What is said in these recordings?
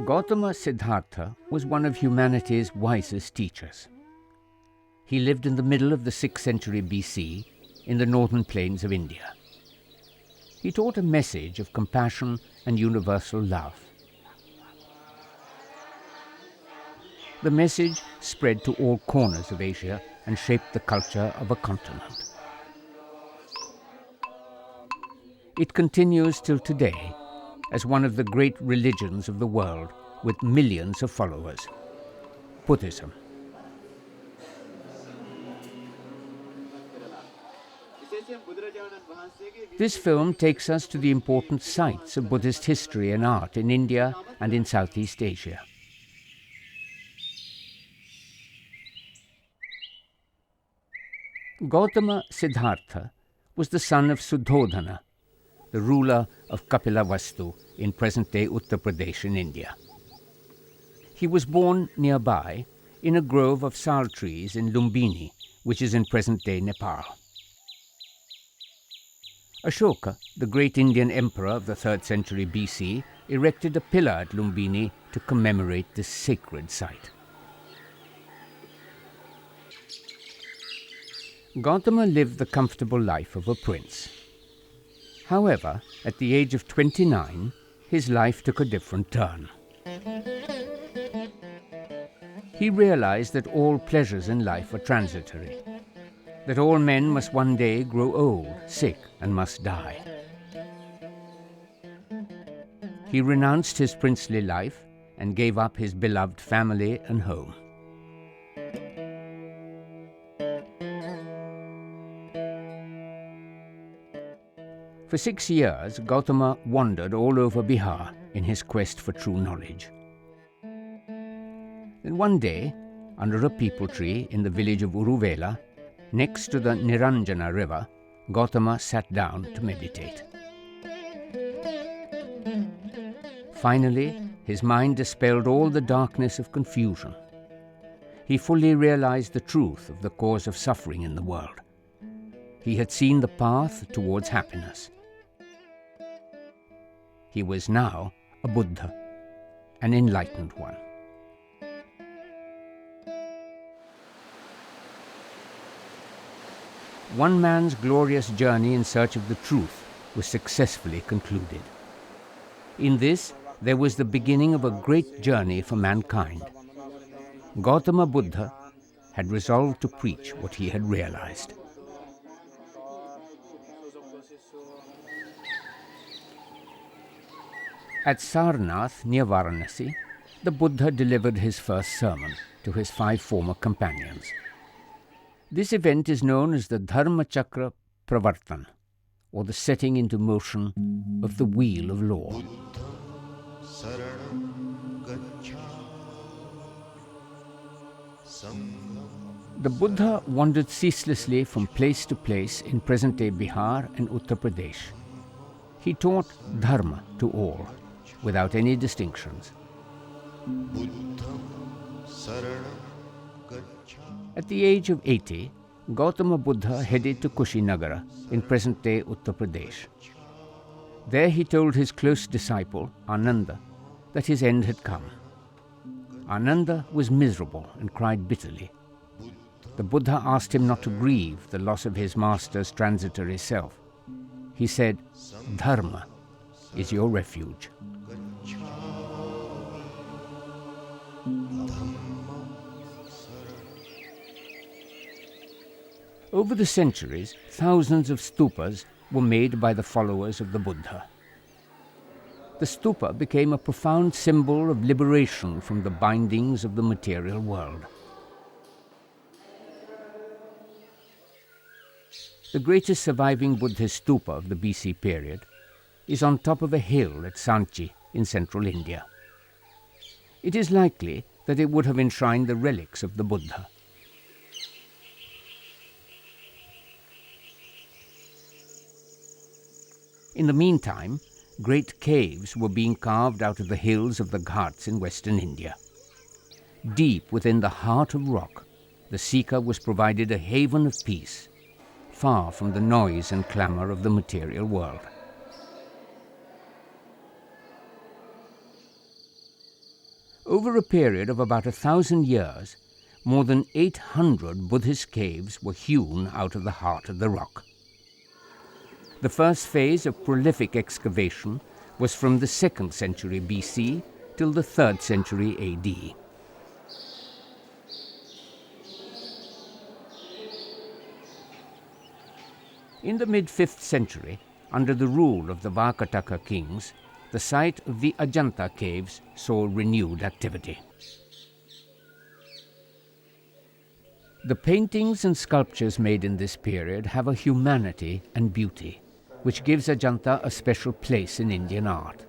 Gautama Siddhartha was one of humanity's wisest teachers. He lived in the middle of the 6th century BC in the northern plains of India. He taught a message of compassion and universal love. The message spread to all corners of Asia and shaped the culture of a continent. It continues till today as one of the great religions of the world with millions of followers, Buddhism. This film takes us to the important sites of Buddhist history and art in India and in Southeast Asia. Gautama Siddhartha was the son of Suddhodana, the ruler of Kapilavastu in present-day Uttar Pradesh in India. He was born nearby in a grove of sal trees in Lumbini, which is in present-day Nepal. Ashoka, the great Indian emperor of the 3rd century BC, erected a pillar at Lumbini to commemorate this sacred site. Gautama lived the comfortable life of a prince. However, at the age of 29, his life took a different turn. He realized that all pleasures in life are transitory, that all men must one day grow old, sick, and must die. He renounced his princely life and gave up his beloved family and home. For 6 years, Gautama wandered all over Bihar in his quest for true knowledge. Then one day, under a peepal tree in the village of Uruvela, next to the Niranjana river, Gautama sat down to meditate. Finally, his mind dispelled all the darkness of confusion. He fully realized the truth of the cause of suffering in the world. He had seen the path towards happiness. He was now a Buddha, an enlightened one. One man's glorious journey in search of the truth was successfully concluded. In this, there was the beginning of a great journey for mankind. Gautama Buddha had resolved to preach what he had realized. At Sarnath, near Varanasi, the Buddha delivered his first sermon to his 5 former companions. This event is known as the Dharma Chakra Pravartan, or the setting into motion of the wheel of law. The Buddha wandered ceaselessly from place to place in present-day Bihar and Uttar Pradesh. He taught Dharma to all, without any distinctions. At the age of 80, Gautama Buddha headed to Kushinagara in present-day Uttar Pradesh. There he told his close disciple, Ananda, that his end had come. Ananda was miserable and cried bitterly. The Buddha asked him not to grieve the loss of his master's transitory self. He said, "Dharma is your refuge." Over the centuries, thousands of stupas were made by the followers of the Buddha. The stupa became a profound symbol of liberation from the bindings of the material world. The greatest surviving Buddhist stupa of the BC period is on top of a hill at Sanchi in central India. It is likely that it would have enshrined the relics of the Buddha. In the meantime, great caves were being carved out of the hills of the Ghats in western India. Deep within the heart of rock, the seeker was provided a haven of peace, far from the noise and clamor of the material world. Over a period of about 1,000 years, more than 800 Buddhist caves were hewn out of the heart of the rock. The first phase of prolific excavation was from the 2nd century BC till the 3rd century AD. In the mid-5th century, under the rule of the Vakataka kings, the site of the Ajanta caves saw renewed activity. The paintings and sculptures made in this period have a humanity and beauty, which gives Ajanta a special place in Indian art.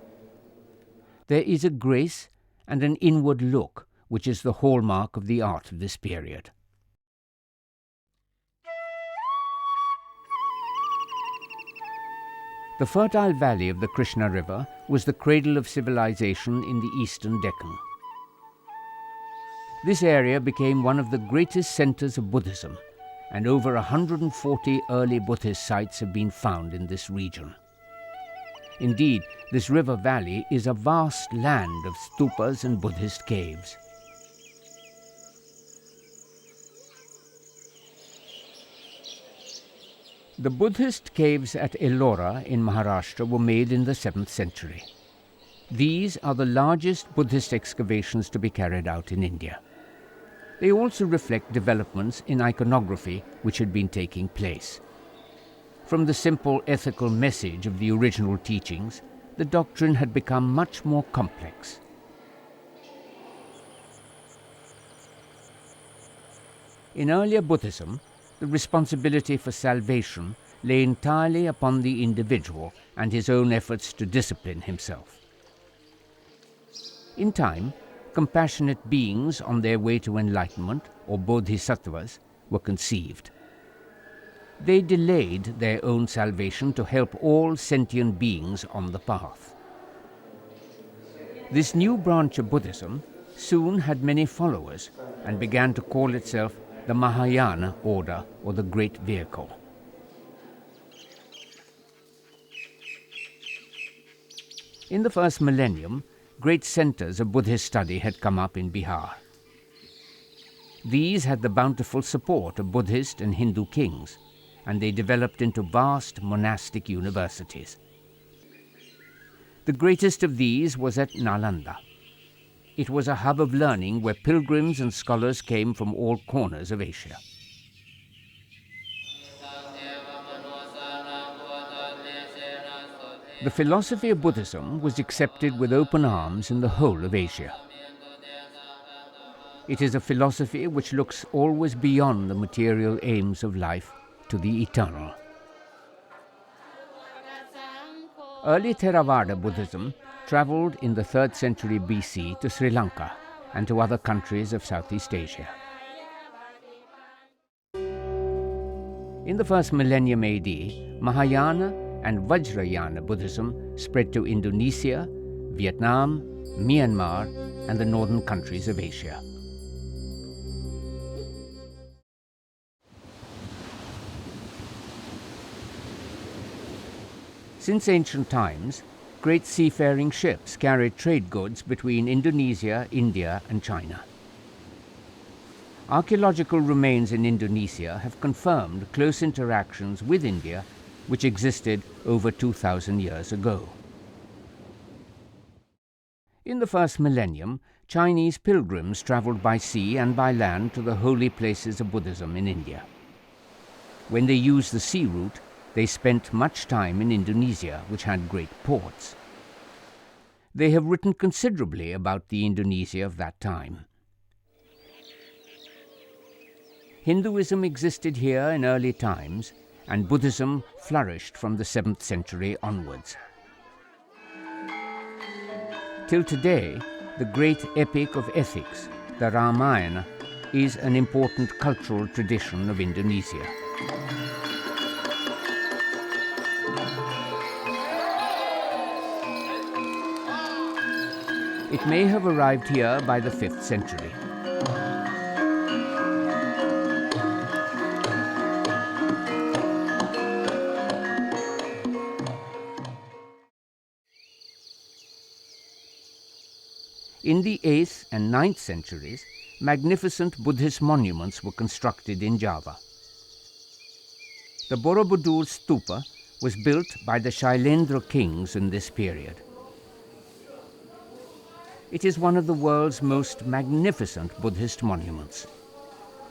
There is a grace and an inward look which is the hallmark of the art of this period. The fertile valley of the Krishna River was the cradle of civilization in the eastern Deccan. This area became one of the greatest centers of Buddhism, and over 140 early Buddhist sites have been found in this region. Indeed, this river valley is a vast land of stupas and Buddhist caves. The Buddhist caves at Ellora in Maharashtra were made in the 7th century. These are the largest Buddhist excavations to be carried out in India. They also reflect developments in iconography which had been taking place. From the simple ethical message of the original teachings, the doctrine had become much more complex. In earlier Buddhism, the responsibility for salvation lay entirely upon the individual and his own efforts to discipline himself. In time, compassionate beings on their way to enlightenment, or bodhisattvas, were conceived. They delayed their own salvation to help all sentient beings on the path. This new branch of Buddhism soon had many followers and began to call itself the Mahayana order, or the Great Vehicle. In the first millennium, great centers of Buddhist study had come up in Bihar. These had the bountiful support of Buddhist and Hindu kings, and they developed into vast monastic universities. The greatest of these was at Nalanda. It was a hub of learning where pilgrims and scholars came from all corners of Asia. The philosophy of Buddhism was accepted with open arms in the whole of Asia. It is a philosophy which looks always beyond the material aims of life to the eternal. Early Theravada Buddhism traveled in the 3rd century BC to Sri Lanka and to other countries of Southeast Asia. In the first millennium AD, Mahayana and Vajrayana Buddhism spread to Indonesia, Vietnam, Myanmar, and the northern countries of Asia. Since ancient times, great seafaring ships carried trade goods between Indonesia, India, and China. Archaeological remains in Indonesia have confirmed close interactions with India which existed over 2,000 years ago. In the first millennium, Chinese pilgrims traveled by sea and by land to the holy places of Buddhism in India. When they used the sea route, they spent much time in Indonesia, which had great ports. They have written considerably about the Indonesia of that time. Hinduism existed here in early times, and Buddhism flourished from the 7th century onwards. Till today, the great epic of ethics, the Ramayana, is an important cultural tradition of Indonesia. It may have arrived here by the 5th century. In the 8th and 9th centuries, magnificent Buddhist monuments were constructed in Java. The Borobudur Stupa was built by the Shailendra kings in this period. It is one of the world's most magnificent Buddhist monuments.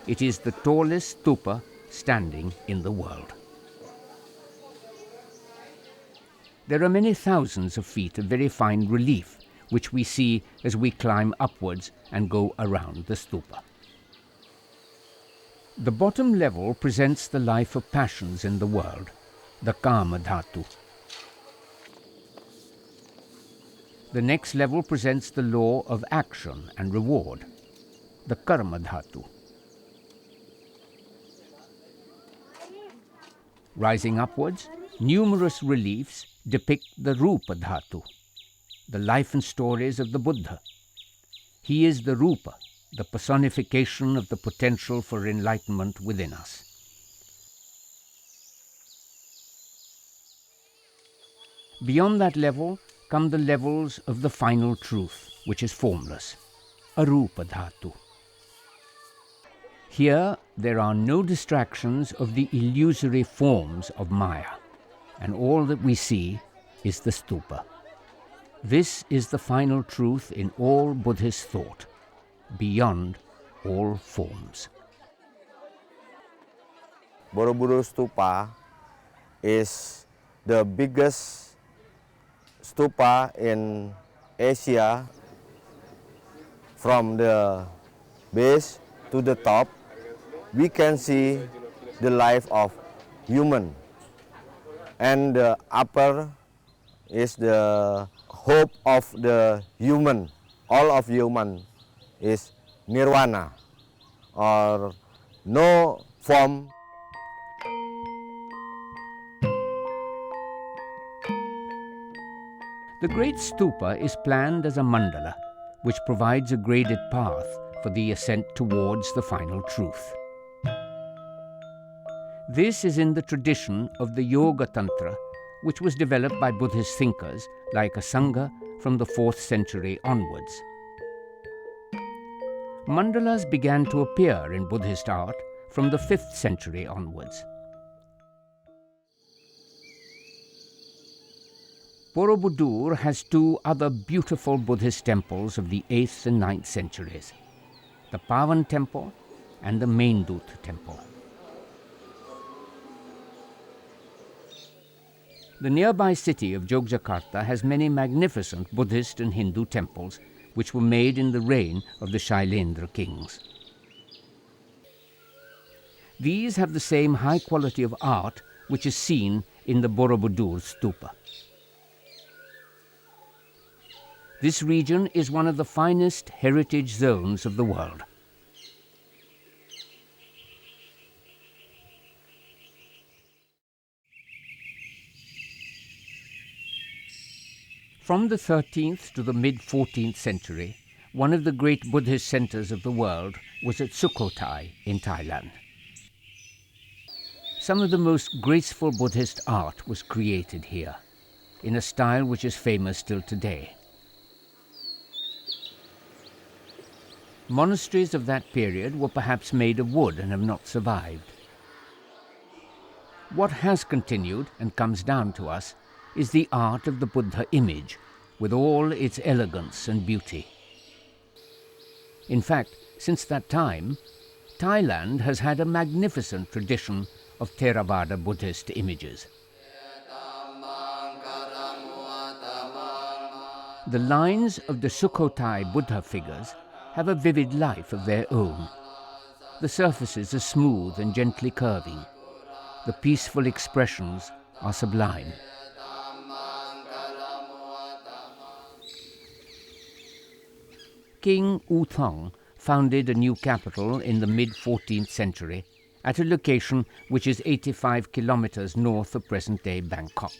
It is the tallest stupa standing in the world. There are many thousands of feet of very fine relief which we see as we climb upwards and go around the stupa. The bottom level presents the life of passions in the world, the kama dhatu. The next level presents the law of action and reward, the karma dhatu. Rising upwards, numerous reliefs depict the rupa dhatu, the life and stories of the Buddha. He is the rupa, the personification of the potential for enlightenment within us. Beyond that level come the levels of the final truth, which is formless, arupa dhatu. Here there are no distractions of the illusory forms of Maya, and all that we see is the stupa. This is the final truth in all Buddhist thought, beyond all forms. Borobudur Stupa is the biggest stupa in Asia. From the base to the top, we can see the life of human, and the upper is the hope of the human. All of human is nirvana, or no form. The great stupa is planned as a mandala, which provides a graded path for the ascent towards the final truth. This is in the tradition of the Yoga Tantra, which was developed by Buddhist thinkers like Asanga from the 4th century onwards. Mandalas began to appear in Buddhist art from the 5th century onwards. Borobudur has 2 other beautiful Buddhist temples of the 8th and 9th centuries, the Pavan Temple and the Maindut Temple. The nearby city of Jogjakarta has many magnificent Buddhist and Hindu temples which were made in the reign of the Shailendra kings. These have the same high quality of art which is seen in the Borobudur Stupa. This region is one of the finest heritage zones of the world. From the 13th to the mid-14th century, one of the great Buddhist centers of the world was at Sukhothai in Thailand. Some of the most graceful Buddhist art was created here, in a style which is famous till today. Monasteries of that period were perhaps made of wood and have not survived. What has continued and comes down to us is the art of the Buddha image, with all its elegance and beauty. In fact, since that time, Thailand has had a magnificent tradition of Theravada Buddhist images. The lines of the Sukhothai Buddha figures have a vivid life of their own. The surfaces are smooth and gently curving. The peaceful expressions are sublime. King U Thong founded a new capital in the mid-14th century at a location which is 85 kilometers north of present-day Bangkok.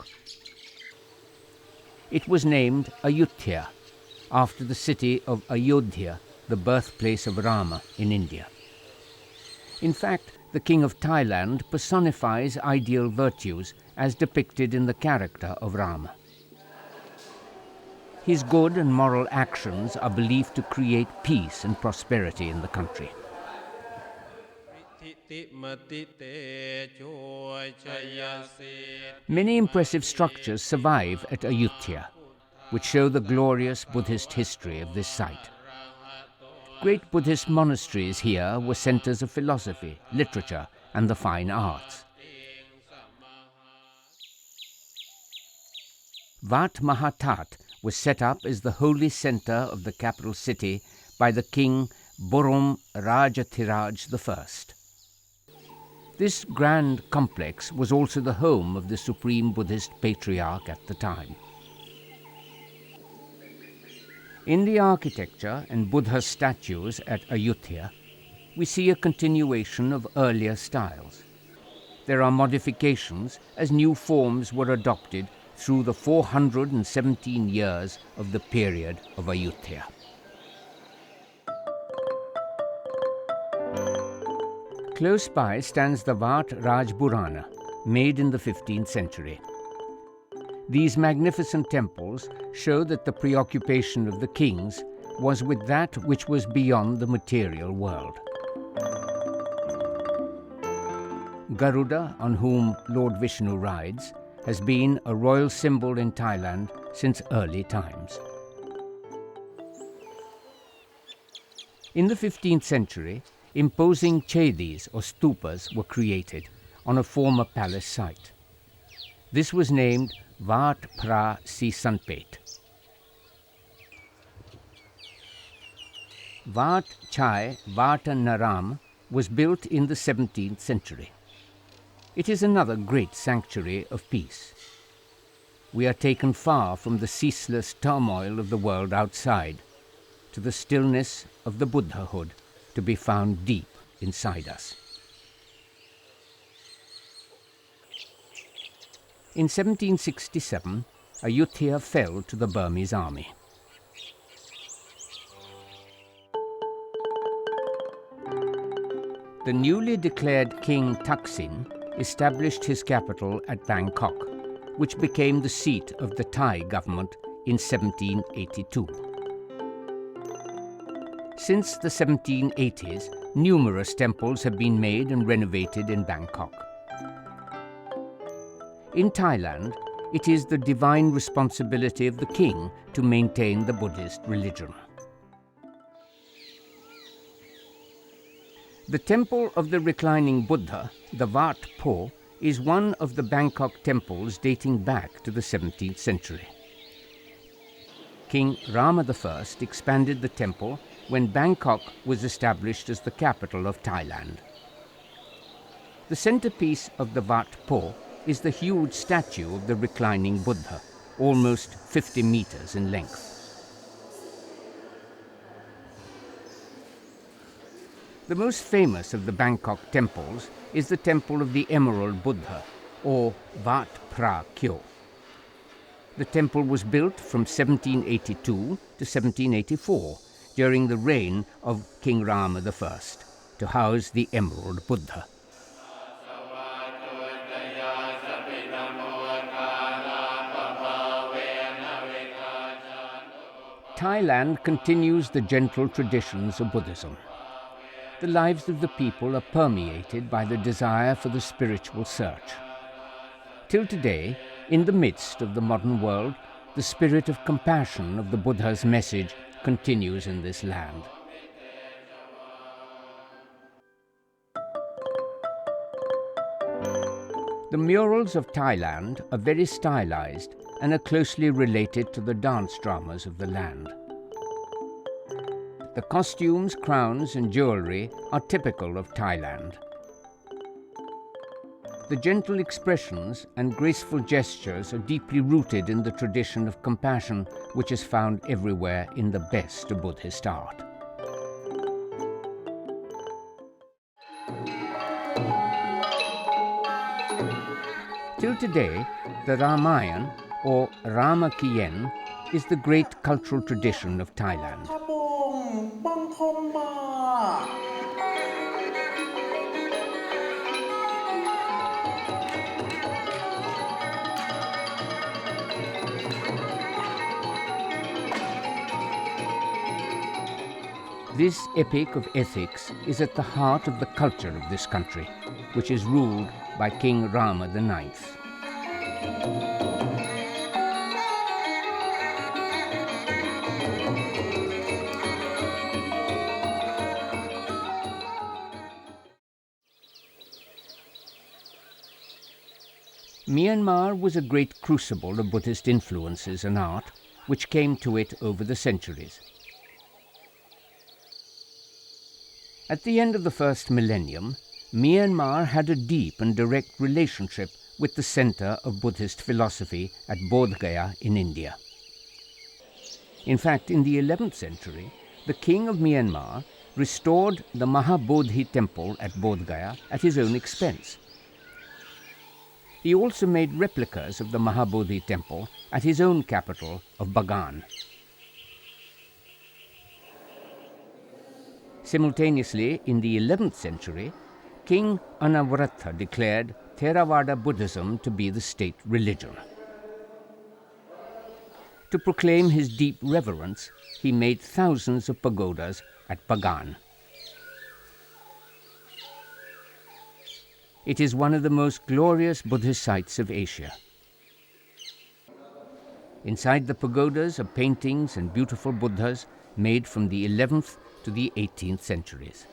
It was named Ayutthaya, after the city of Ayodhya, the birthplace of Rama in India. In fact, the King of Thailand personifies ideal virtues as depicted in the character of Rama. His good and moral actions are believed to create peace and prosperity in the country. Many impressive structures survive at Ayutthaya, which show the glorious Buddhist history of this site. Great Buddhist monasteries here were centers of philosophy, literature, and the fine arts. Wat Mahathat was set up as the holy center of the capital city by the king Borom Rajathiraj I. This grand complex was also the home of the supreme Buddhist patriarch at the time. In the architecture and Buddha statues at Ayutthaya, we see a continuation of earlier styles. There are modifications as new forms were adopted through the 417 years of the period of Ayutthaya. Close by stands the Wat Raj Burana, made in the 15th century. These magnificent temples show that the preoccupation of the kings was with that which was beyond the material world. Garuda, on whom Lord Vishnu rides, has been a royal symbol in Thailand since early times. In the 15th century, imposing chedis or stupas were created on a former palace site. This was named Wat Phra Si Sanpet. Wat Chai Vata Naram was built in the 17th century. It is another great sanctuary of peace. We are taken far from the ceaseless turmoil of the world outside to the stillness of the Buddhahood to be found deep inside us. In 1767, Ayutthaya fell to the Burmese army. The newly declared King Thaksin established his capital at Bangkok, which became the seat of the Thai government in 1782. Since the 1780s, numerous temples have been made and renovated in Bangkok. In Thailand, it is the divine responsibility of the king to maintain the Buddhist religion. The temple of the reclining Buddha, the Wat Po, is one of the Bangkok temples dating back to the 17th century. King Rama I expanded the temple when Bangkok was established as the capital of Thailand. The centerpiece of the Wat Po is the huge statue of the reclining Buddha, almost 50 meters in length. The most famous of the Bangkok temples is the Temple of the Emerald Buddha, or Wat Phra Kyo. The temple was built from 1782 to 1784 during the reign of King Rama I to house the Emerald Buddha. Thailand continues the gentle traditions of Buddhism. The lives of the people are permeated by the desire for the spiritual search. Till today, in the midst of the modern world, the spirit of compassion of the Buddha's message continues in this land. The murals of Thailand are very stylized and are closely related to the dance dramas of the land. The costumes, crowns, and jewelry are typical of Thailand. The gentle expressions and graceful gestures are deeply rooted in the tradition of compassion which is found everywhere in the best of Buddhist art. Till today, the Ramayana, or Ramakien, is the great cultural tradition of Thailand. This epic of ethics is at the heart of the culture of this country, which is ruled by King Rama IX. Myanmar was a great crucible of Buddhist influences and art which came to it over the centuries. At the end of the first millennium, Myanmar had a deep and direct relationship with the center of Buddhist philosophy at Bodh Gaya in India. In fact, in the 11th century, the king of Myanmar restored the Mahabodhi temple at Bodh Gaya at his own expense. He also made replicas of the Mahabodhi temple at his own capital of Bagan. Simultaneously, in the 11th century, King Anavratha declared Theravada Buddhism to be the state religion. To proclaim his deep reverence, he made thousands of pagodas at Bagan. It is one of the most glorious Buddhist sites of Asia. Inside the pagodas are paintings and beautiful Buddhas made from the 11th to the 18th centuries.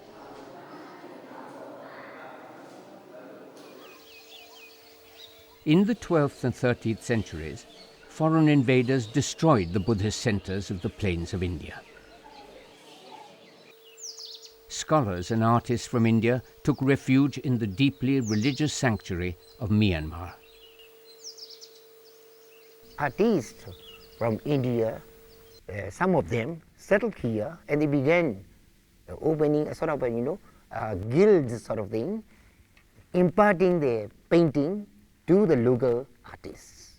In the 12th and 13th centuries, foreign invaders destroyed the Buddhist centers of the plains of India. Scholars and artists from India took refuge in the deeply religious sanctuary of Myanmar. Artists from India, some of them settled here and they began opening a sort of a guild sort of thing, imparting their painting to the local artists.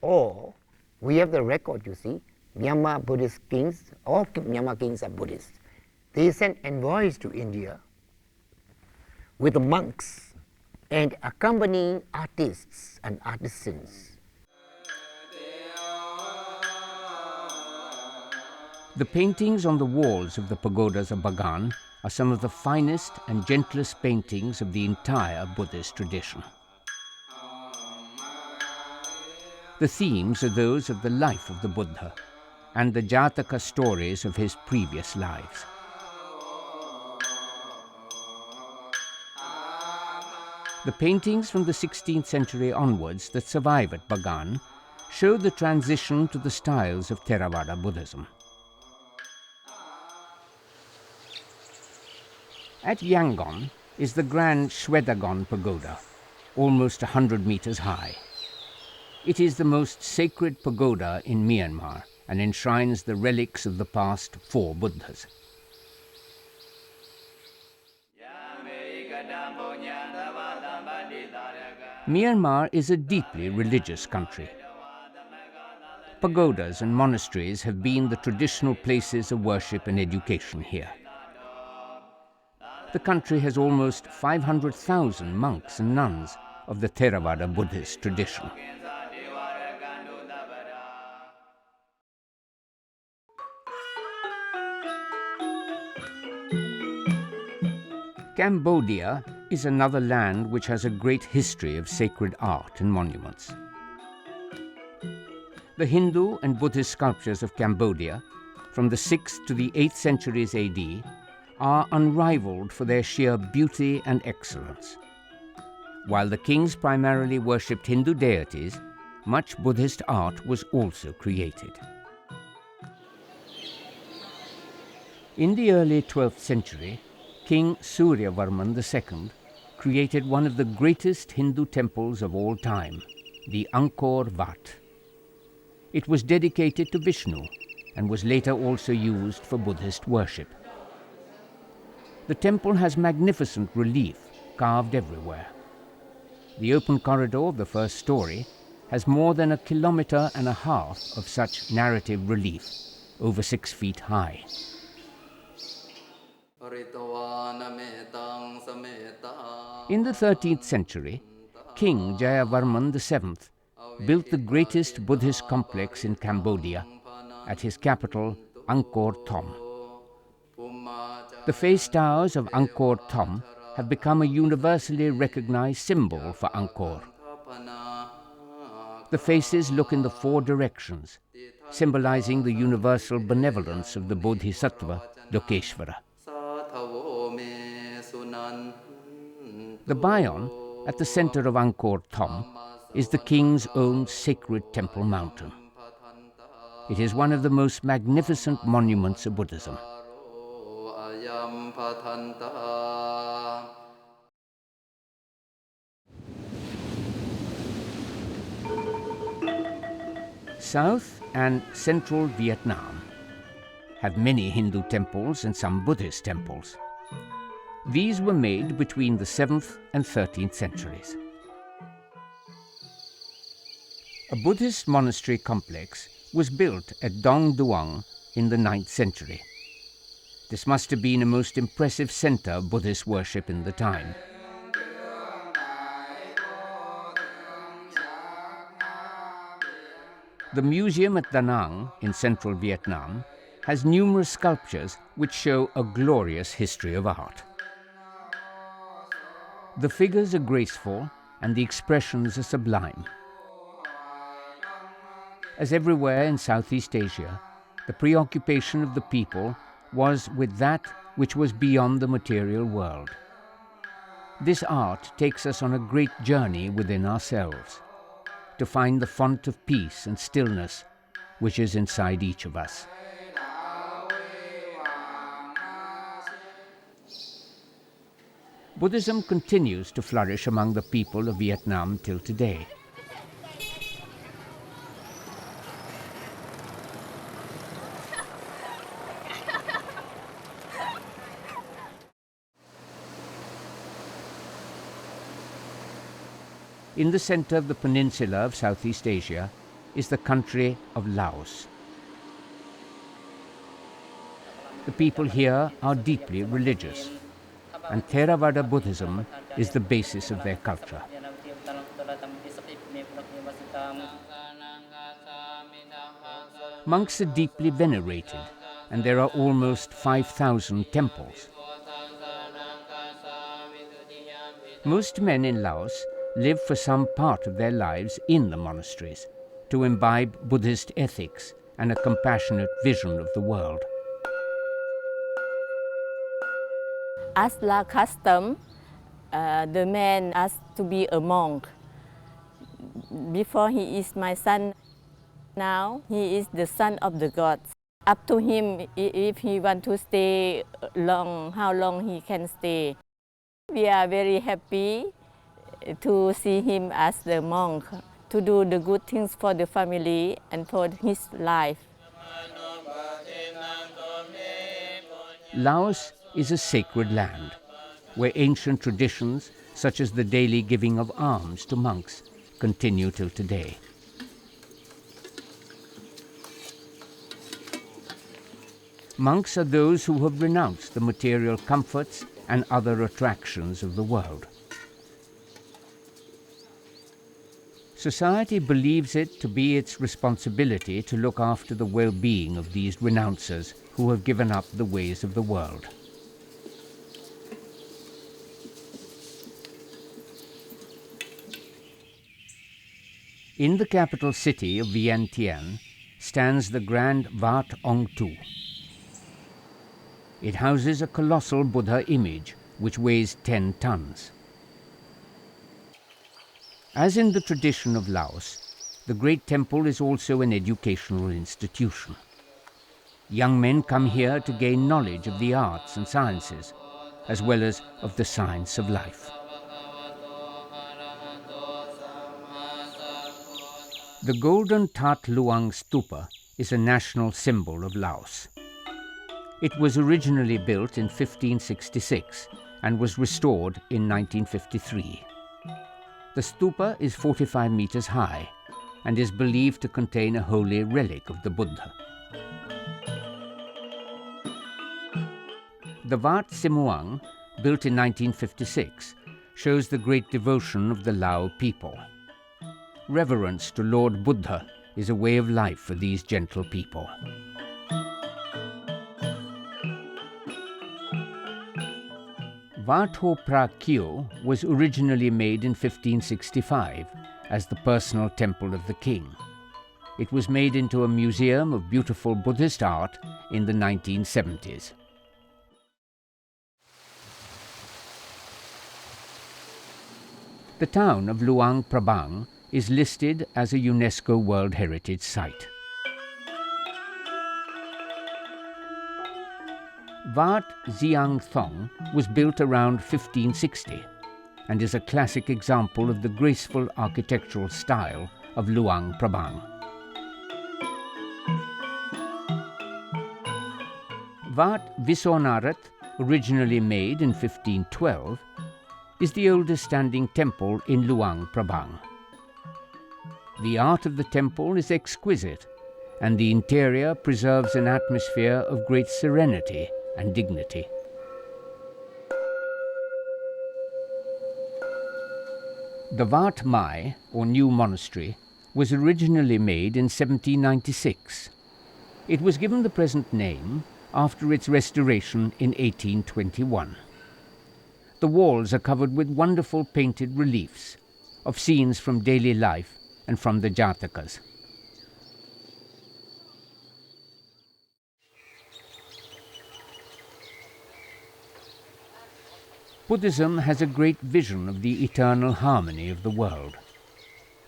Or we have the record, you see, Myanmar Buddhist kings, all Myanmar kings are Buddhists. They sent envoys to India with the monks and accompanying artists and artisans. The paintings on the walls of the pagodas of Bagan are some of the finest and gentlest paintings of the entire Buddhist tradition. The themes are those of the life of the Buddha and the Jataka stories of his previous lives. The paintings from the 16th century onwards that survive at Bagan show the transition to the styles of Theravada Buddhism. At Yangon is the grand Shwedagon Pagoda, almost 100 meters high. It is the most sacred pagoda in Myanmar and enshrines the relics of the past 4 Buddhas. Myanmar is a deeply religious country. Pagodas and monasteries have been the traditional places of worship and education here. The country has almost 500,000 monks and nuns of the Theravada Buddhist tradition. Cambodia is another land which has a great history of sacred art and monuments. The Hindu and Buddhist sculptures of Cambodia, from the 6th to the 8th centuries AD, are unrivaled for their sheer beauty and excellence. While the kings primarily worshipped Hindu deities, much Buddhist art was also created. In the early 12th century, King Suryavarman II created one of the greatest Hindu temples of all time, the Angkor Wat. It was dedicated to Vishnu and was later also used for Buddhist worship. The temple has magnificent relief carved everywhere. The open corridor of the first story has more than 1.5 kilometers of such narrative relief, over 6 feet high. In the 13th century, King Jayavarman VII built the greatest Buddhist complex in Cambodia at his capital, Angkor Thom. The face towers of Angkor Thom have become a universally recognized symbol for Angkor. The faces look in the four directions, symbolizing the universal benevolence of the Bodhisattva, Lokeshvara. The Bayon, at the center of Angkor Thom, is the king's own sacred temple mountain. It is one of the most magnificent monuments of Buddhism. South and central Vietnam have many Hindu temples and some Buddhist temples. These were made between the 7th and 13th centuries. A Buddhist monastery complex was built at Dong Duong in the 9th century. This must have been a most impressive center of Buddhist worship in the time. The museum at Da Nang in central Vietnam has numerous sculptures which show a glorious history of art. The figures are graceful and the expressions are sublime. As everywhere in Southeast Asia, the preoccupation of the people was with that which was beyond the material world. This art takes us on a great journey within ourselves, to find the font of peace and stillness which is inside each of us. Buddhism continues to flourish among the people of Vietnam till today. In the center of the peninsula of Southeast Asia is the country of Laos. The people here are deeply religious, and Theravada Buddhism is the basis of their culture. Monks are deeply venerated, and there are almost 5,000 temples. Most men in Laos live for some part of their lives in the monasteries to imbibe Buddhist ethics and a compassionate vision of the world. As la custom, the man asked to be a monk. Before he is my son, now he is the son of the gods. Up to him if he want to stay long, how long he can stay. We are very happy to see him as the monk, to do the good things for the family and for his life. Laos is a sacred land, where ancient traditions, such as the daily giving of alms to monks, continue till today. Monks are those who have renounced the material comforts and other attractions of the world. Society believes it to be its responsibility to look after the well-being of these renouncers who have given up the ways of the world. In the capital city of Vientiane stands the Grand Wat Ong Tu. It houses a colossal Buddha image which weighs 10 tons. As in the tradition of Laos, the great temple is also an educational institution. Young men come here to gain knowledge of the arts and sciences, as well as of the science of life. The golden Tat Luang Stupa is a national symbol of Laos. It was originally built in 1566 and was restored in 1953. The stupa is 45 meters high and is believed to contain a holy relic of the Buddha. The Wat Simuang, built in 1956, shows the great devotion of the Lao people. Reverence to Lord Buddha is a way of life for these gentle people. Wat Ho Pra Kyo was originally made in 1565 as the personal temple of the king. It was made into a museum of beautiful Buddhist art in the 1970s. The town of Luang Prabang is listed as a UNESCO World Heritage Site. Wat Ziang Thong was built around 1560 and is a classic example of the graceful architectural style of Luang Prabang. Wat Viswanath, originally made in 1512, is the oldest standing temple in Luang Prabang. The art of the temple is exquisite, and the interior preserves an atmosphere of great serenity and dignity. The Wat Mai, or New Monastery, was originally made in 1796. It was given the present name after its restoration in 1821. The walls are covered with wonderful painted reliefs of scenes from daily life and from the Jatakas. Buddhism has a great vision of the eternal harmony of the world.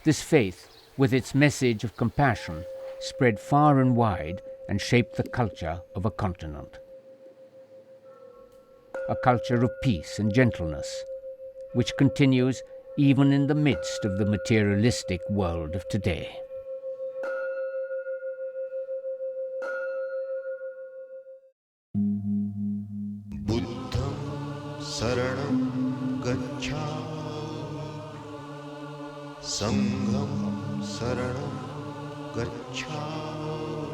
This faith, with its message of compassion, spread far and wide and shaped the culture of a continent. A culture of peace and gentleness, which continues even in the midst of the materialistic world of today. Buddham saranam gacchami, Sangham saranam gacchami.